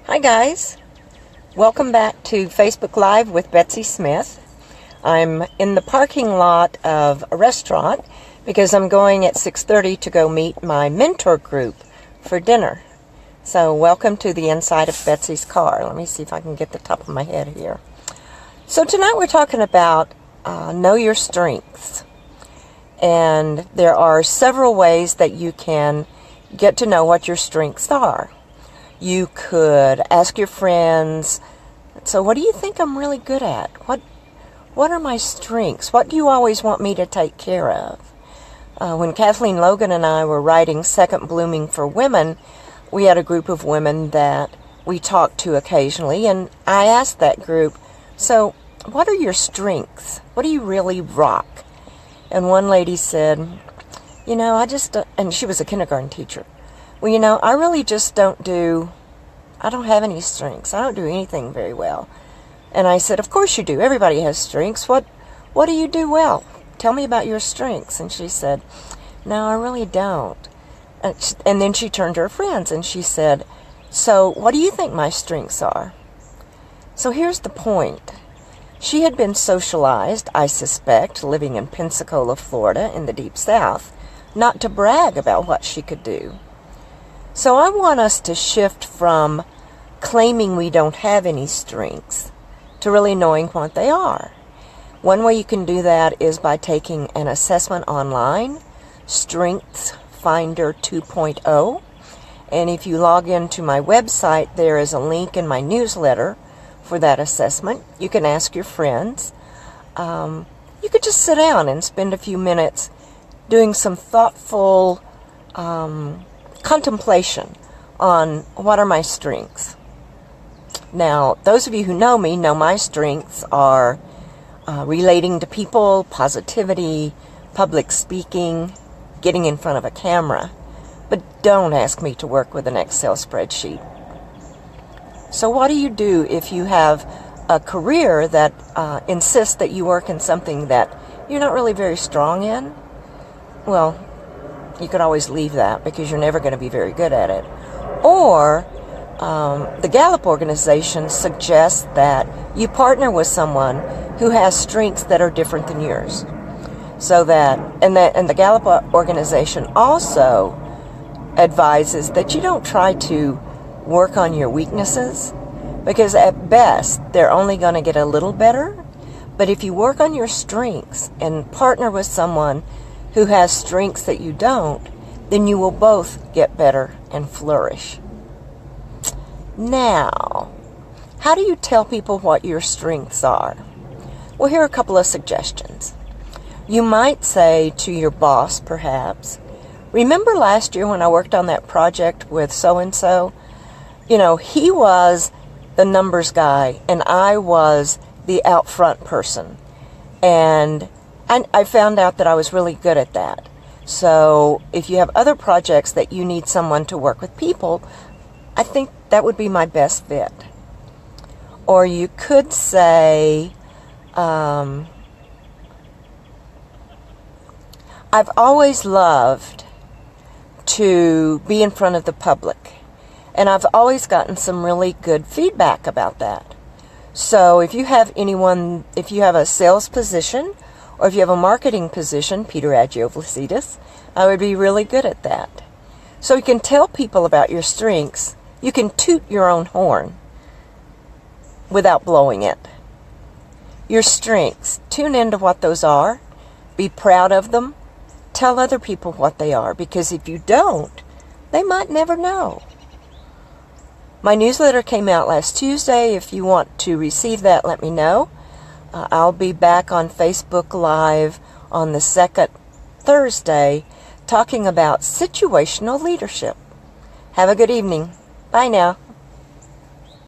Hi guys, welcome back to Facebook Live with Betsy Smith. I'm in the parking lot of a restaurant because I'm going at 6:30 to go meet my mentor group for dinner. So welcome to the inside of Betsy's car. Let me see if I can get the top of my head here. So tonight we're talking about know your strengths. And there are several ways that you can get to know what your strengths are. You could ask your friends, so what do you think I'm really good at? What are my strengths? What do you always want me to take care of? When Kathleen Logan and I were writing Second Blooming for Women, we had a group of women that we talked to occasionally, and I asked that group, so what are your strengths? What do you really rock? And one lady said, and she was a kindergarten teacher. Well, I really just I don't have any strengths. I don't do anything very well. And I said, of course you do. Everybody has strengths. What do you do well? Tell me about your strengths. And she said, no, I really don't. And then she turned to her friends and she said, so what do you think my strengths are? So here's the point. She had been socialized, I suspect, living in Pensacola, Florida, in the Deep South, not to brag about what she could do. So I want us to shift from claiming we don't have any strengths to really knowing what they are. One way you can do that is by taking an assessment online, Strengths Finder 2.0. And if you log into my website, there is a link in my newsletter for that assessment. You can ask your friends. You could just sit down and spend a few minutes doing some thoughtful contemplation on what are my strengths. Now, those of you who know me know my strengths are relating to people, positivity, public speaking, getting in front of a camera. But don't ask me to work with an Excel spreadsheet. So what do you do if you have a career that insists that you work in something that you're not really very strong in? Well, you could always leave that because you're never going to be very good at it. Or the Gallup organization suggests that you partner with someone who has strengths that are different than yours. So and the Gallup organization also advises that you don't try to work on your weaknesses, because at best they're only going to get a little better. But if you work on your strengths and partner with someone who has strengths that you don't, then you will both get better and flourish. Now, how do you tell people what your strengths are? Well, here are a couple of suggestions. You might say to your boss, perhaps, remember last year when I worked on that project with so-and-so? He was the numbers guy and I was the out front person. And I found out that I was really good at that. So if you have other projects that you need someone to work with people, I think that would be my best fit. Or you could say, I've always loved to be in front of the public. And I've always gotten some really good feedback about that. So if you have a sales position, or if you have a marketing position, Peter Agiovlasidis, I would be really good at that. So you can tell people about your strengths. You can toot your own horn without blowing it. Your strengths, tune into what those are. Be proud of them. Tell other people what they are, because if you don't, they might never know. My newsletter came out last Tuesday. If you want to receive that, let me know. I'll be back on Facebook Live on the second Thursday talking about situational leadership. Have a good evening. Bye now.